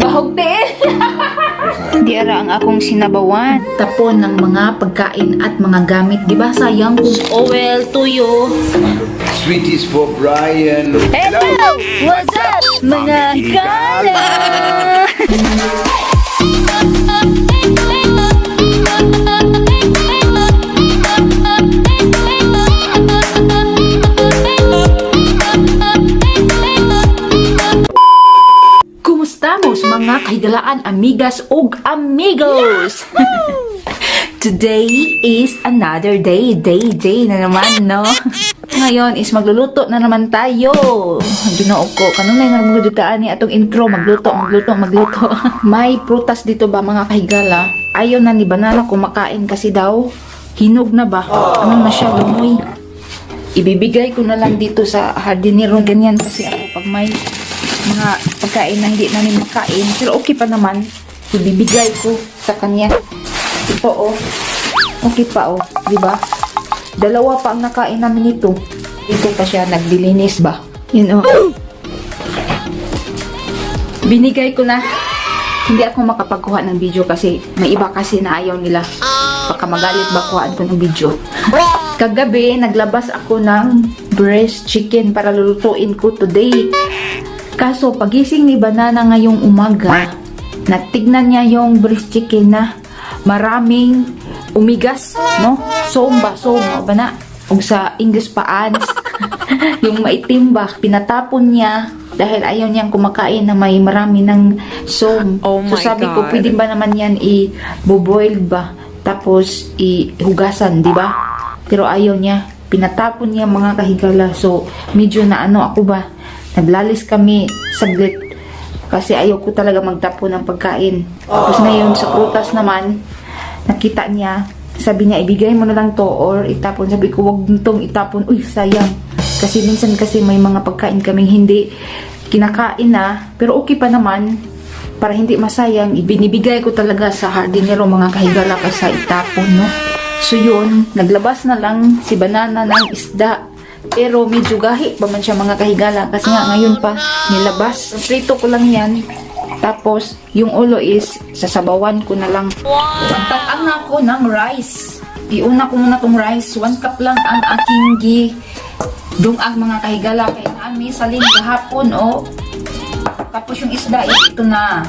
Bahog din. Diara ang akong sinabawan. Tapon ng mga pagkain at mga gamit. Diba sayang kung oil, tuyo. Sweeties for Brian. Hello! What's up, mga higala? Kumustamos mga kahigalaan, amigas ug amigos? Today is another day na naman, no? Ngayon is magluluto na naman tayo. Ginoo ko, kanunay nga maglutaan ni atong intro, magluto. May prutas dito ba mga kahigala? Ayaw na ni Banana kumakain kasi daw hinog na ba? Ano na siya, lumoy. Ibibigay ko na lang dito sa hardinero ganyan kasi ako pag may mga pagkain na hindi namin makain, pero okay pa naman, ibibigay ko sa kanya. Ito oh, okay pa oh, di ba? Dalawa pa ang nakain namin ito. Ito pa siya nagdilinis ba? Yun oh. Binigay ko na. Hindi ako makapagkuha ng video kasi may iba kasi na ayaw nila. Baka magalit ba kuhaan ko ng video. Kagabi, naglabas ako ng breast chicken para lulutuin ko today. Kaso, pagising ni Banana ngayong umaga, natignan niya yung breast chicken na maraming umigas, no? Som ba na? O sa English pa ants. Yung maitim ba, pinatapon niya dahil ayaw niyang kumakain na may marami ng som. Oh so my sabi God. ko, pwede ba naman yan i-boiled ba? Tapos ihugasan, di ba? Pero ayaw niya. Pinatapon niya mga kahigala. So, medyo na ano ako ba? Naglalis kami saglit kasi ayaw ko talaga magtapon ng pagkain. Tapos ngayon sa prutas naman, nakita niya, sabi niya ibigay mo na lang to or itapon. Sabi ko wag nitong itapon, uy sayang. Kasi minsan kasi may mga pagkain kaming hindi kinakain na, pero okay pa naman. Para hindi masayang, ibinibigay ko talaga sa hardinero mga kahigala kasi itapon, no? So yun, naglabas na lang si Banana ng isda. Pero medyo gahi pa man siya mga kahigala kasi nga ngayon pa nilabas. Prito ko lang yan. Tapos yung ulo is sasabawan ko na lang. Ang ako ng rice. Iuna ko muna tong rice. 1 cup lang ang aking dungag mga kahigala. Kaya namin salin kahapon oh. Tapos yung isda is ito na.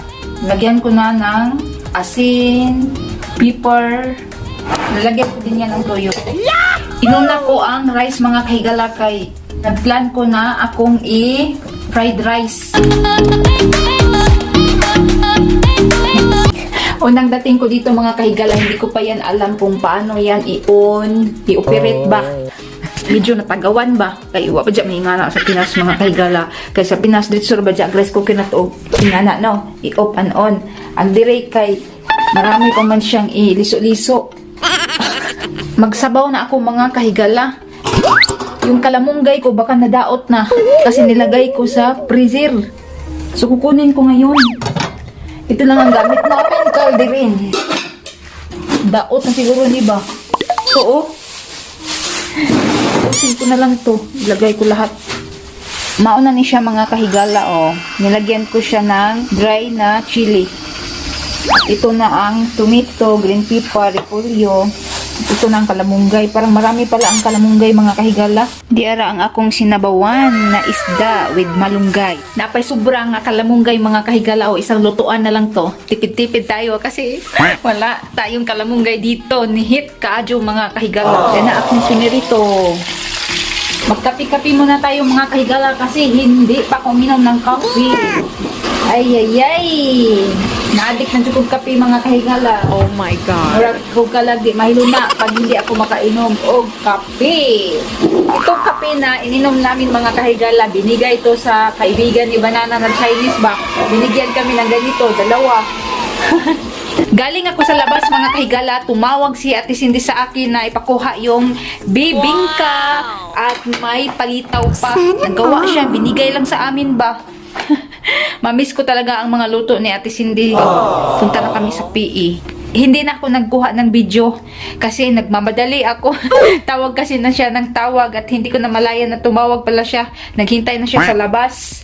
Lagyan ko na ng asin, pepper. Lalagyan ko din yan ng toyo. Inuna ko ang rice mga kahigala kay nagplan ko na akong fried rice. Unang dating ko dito mga kahigala, hindi ko pa yan alam kung paano yan i-operate ba. Medyo natagawan ba? Kaya iwa pa dyan may ingana sa Pinas mga kahigala. Kaya sa Pinas dito ba dyan rice cooker na to ingana no? I-off and on. Ang direct kay marami pa man siyang iliso-liso. Magsabaw na ako mga kahigala. Yung kalamunggay ko baka nadaot na kasi nilagay ko sa freezer. So kukunin ko ngayon. Ito lang ang gamit namin, kalderin. Daot na siguro ni ba? So oh. Usin ko na lang to. Ilagay ko lahat. Mauna ni siya mga kahigala oh. Nilagyan ko siya ng dry na chili. Ito na ang tomato, green pepper, repolyo. Ito na ang kalamunggay. Parang marami pala ang kalamunggay mga kahigala. Diara ang akong sinabawan na isda with malunggay. Napay sobrang kalamunggay mga kahigala. O isang lutuan na lang to. Tipid-tipid tayo kasi wala tayong kalamunggay dito. Nihit kaadyo mga kahigala. Yan na akong sinirito. Magkapi-kapi muna tayo mga kahigala kasi hindi pa ako minom ng coffee. Ay. Naadik ng chukog kape mga kahigala. Oh my God. Murag ko kalagi mahiluna pag hindi ako makainom og kape. Itong kape na ininom namin mga kahigala, binigay ito sa kaibigan ni Banana na Chinese ba. Binigyan kami ng ganito, dalawa. Galing ako sa labas mga kahigala, tumawag si Ate Cindy sa akin na ipakuha yung bibingka at may palitaw pa. Nagawa siya, binigay lang sa amin ba. Mamiss ko talaga ang mga luto ni Ate Cindy. Punta na kami sa PE. Hindi na ako nagkuha ng video kasi nagmamadali ako. Tawag kasi na siya ng tawag at hindi ko na malaya na tumawag pala siya. Naghintay na siya sa labas.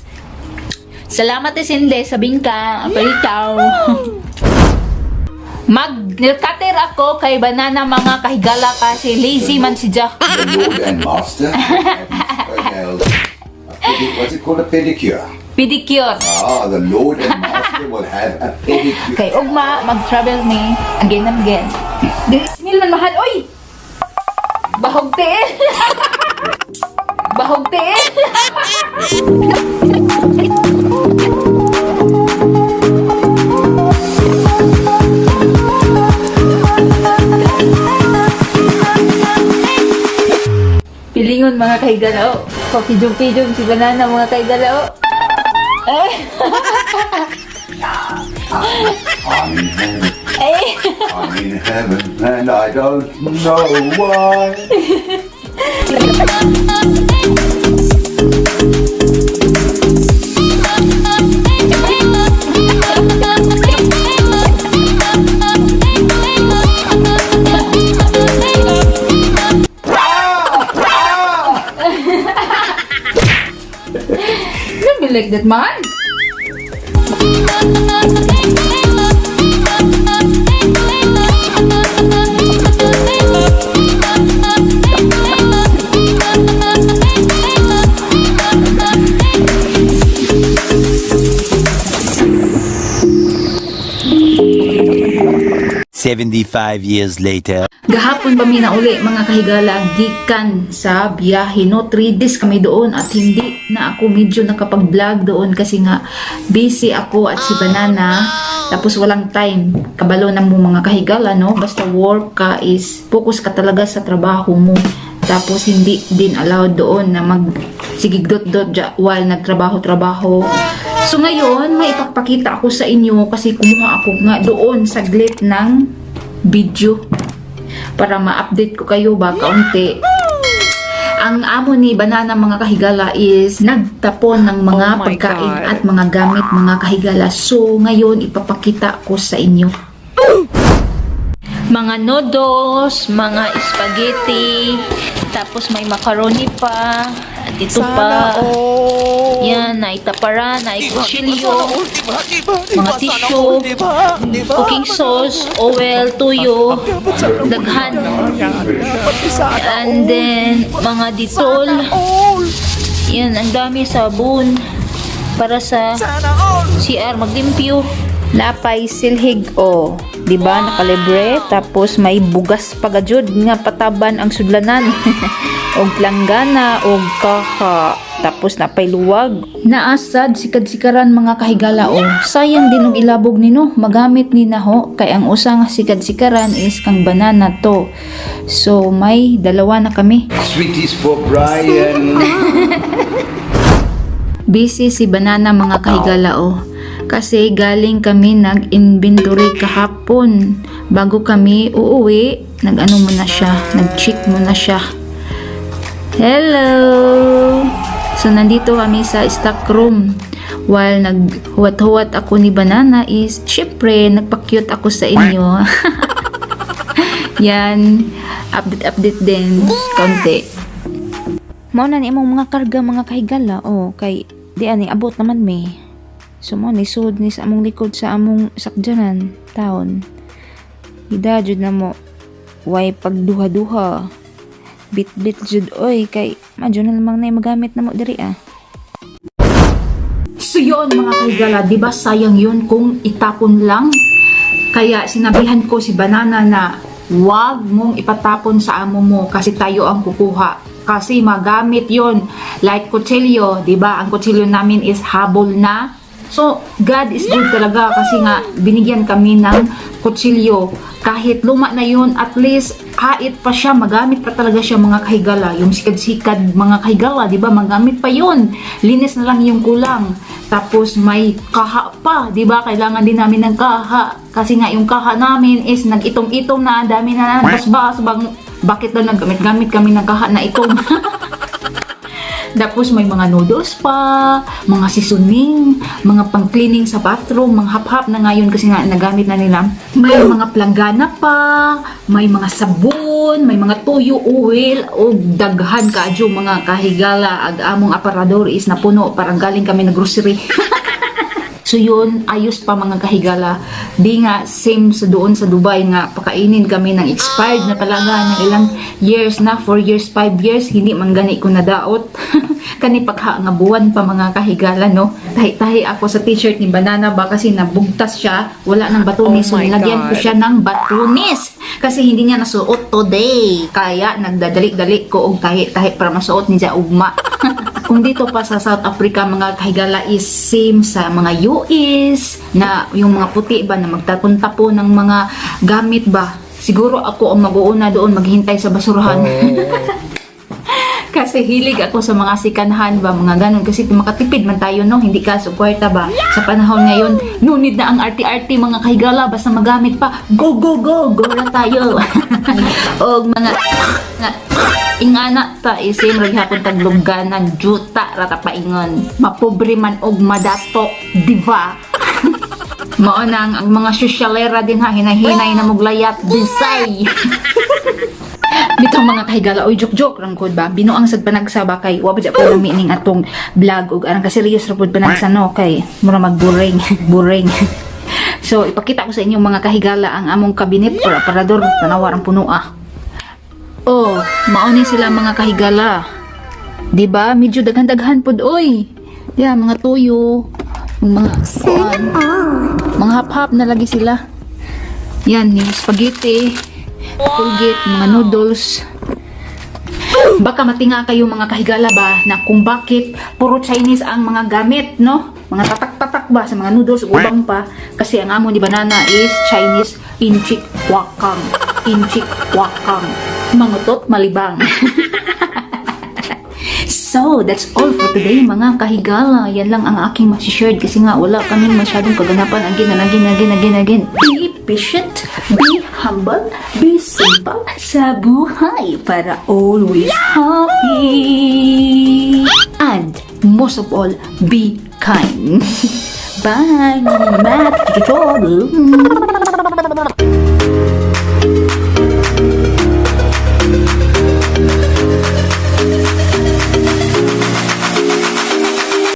Salamat Sinde sa bingka. Palitaw. Mag-nilkater ako kay Banana mga kahigala kasi lazy man si Jack. The Lord and Master have his nails. What's it called? A pedicure. Pedicure. Ah, the Lord and Master will have a pedicure. Kay Ugma, mag-travel ni again and again. Dismil man mahal. Oy! Bahog tiin. Bahog tiin. Pilingon mga kahigala. Pipijong-pijong si Banana mga kahigala. Eh. I'm in heaven. Eh. I'm in heaven and I don't know why. Don't be like that, man. $75 later. Gahapon pa mi na uli mga kahigala gikan sa biyahe no 3 days kami doon at hindi na ako medyo nakapag-vlog doon kasi nga busy ako at si Banana tapos walang time kabalo na mo mga kahigala no basta work ka is focus ka talaga sa trabaho mo tapos hindi din allowed doon na mag sigigdot-dot while nagtrabaho-trabaho. So ngayon may ipapakita ako sa inyo kasi kumuha ako nga doon saglit ng video para ma-update ko kayo ba kaunti. Ang amo ni Banana mga kahigala is nagtapon ng mga pagkain at mga gamit mga kahigala. So ngayon ipapakita ko sa inyo. Mga noodles, mga spaghetti, tapos may macaroni pa, at ito pa. Yan, naitaparan, naikutsilyo, mga tissue, cooking sauce, oil, tuyo, daghan. And then, mga ditol. Yan, ang dami sabon para sa CR maglimpyo. Napay silhig o, di ba nakalibre tapos may bugas pagajud nga pataban ang sudlanan. Og planggana og kaha tapos napay luwag. Naasad sikad-sikaran mga kahigala o. Sayang din og ilabog nino magamit ni naho kay ang usa nga sikad-sikaran is kang Banana to. So may dalawa na kami. Sweeties for Brian. Busy si Banana mga kahigala o. Kasi galing kami nag-inventory kahapon. Bago kami uuwi, nag-ano muna siya, nag-check muna siya. Hello! So, nandito kami sa stock room. While naghuwat-huwat ako ni Banana is, syempre, nagpa-cute ako sa inyo. Yan, update din, kaunti. Mauna ni imong mga karga, mga kahigala, o, kay, di ani, abot naman may. So mo ni sud ni sa among likod sa among sakjanan taon. Ida jud na mo way pagduha-duha. Bit-bit jud oy kay madyo na lamang na magamit na mo diri ah. So yun mga kahigala, di ba sayang yun kung itapon lang? Kaya sinabihan ko si Banana na wag mong ipatapon sa amo mo kasi tayo ang kukuha. Kasi magamit yon like kutsilyo, di ba? Ang kutsilyo namin is habol na. So, God is good talaga kasi nga binigyan kami ng kutsilyo. Kahit luma na yun, at least hait pa siya, magamit pa talaga siya mga kahigala. Yung sikad-sikad mga kahigala, di ba? Magamit pa yun. Linis na lang yung kulang. Tapos may kaha pa, di ba? Kailangan din namin ng kaha. Kasi nga yung kaha namin is nag-itong-itong na, dami na basbas, bakit daw naggamit-gamit kami ng kaha na itong. Tapos may mga noodles pa, mga seasoning, mga pang-cleaning sa bathroom, mga hap-hap na ngayon kasi nga nagamit na nila. May mga planggana pa, may mga sabon, may mga tuyo, oil, o daghan ka adyo mga kahigala. Ag among aparador is napuno, parang galing kami na grocery. So yun, ayos pa mga kahigala. Di nga, same sa doon sa Dubai nga, pakainin kami ng expired na talaga ng ilang years na, 4 years, 5 years, hindi man gani ko nadaot. Kani pagha nga buwan pa mga kahigala, no? Tahi-tahi ako sa t-shirt ni Banana ba kasi nabugtas siya, wala ng batunis. So nilagyan ko siya ng batunis kasi hindi niya nasuot today. Kaya nagdadali-dali ko og tahi-tahi para masuot niya ugma. Kung dito pa sa South Africa mga kahigala is same sa mga US na yung mga puti ba na magtapon-tapo ng mga gamit ba. Siguro ako ang mag-uuna doon maghintay sa basurahan. Kasi hilig ako sa mga sikanhan ba, mga ganun. Kasi makatipid man tayo, no? Hindi ka suporta ba? Sa panahon ngayon, no need na ang arty-arty mga kahigala, basta magamit pa. Go, go, go! Go na tayo! O mga ingana ta isin raghapon tagluganan juta rata paingon. Mapobre man og madato, diva. Mao nang ang mga sosyalera din ha, hinay-hinay na muglayat bisay. Dito mga kahigala, oy joke-joke lang kod ba? Binuang sad panagsa ba kay wa ba ko meaning atong vlog ug arang ka serious ra pud panagsa no kay mura mag-boring, boring. So ipakita ko sa inyo mga kahigala ang among kabinet or aparador tanawa ang puno ah. Oh, mauni sila mga kahigala. 'Di ba? Medyo daghan-daghan pud oy. Yeah, mga tuyo, mga mga hap-hap na lagi sila. Yan, yung spaghetti, Colgate, mga noodles. Baka matinga kayo mga kahigala ba na kung bakit puro Chinese ang mga gamit, no? Mga tatak-tatak ba sa mga noodles, ubang pa. Kasi ang amo ni Banana is Chinese inchik wakang. Inchik wakang. Mangutot malibang. So, that's all for today mga kahigala. Yan lang ang aking masishare kasi nga wala kaming masyadong kaganapan again. Be patient, be humble, be simple sa buhay para always happy. And most of all, be kind. Bye!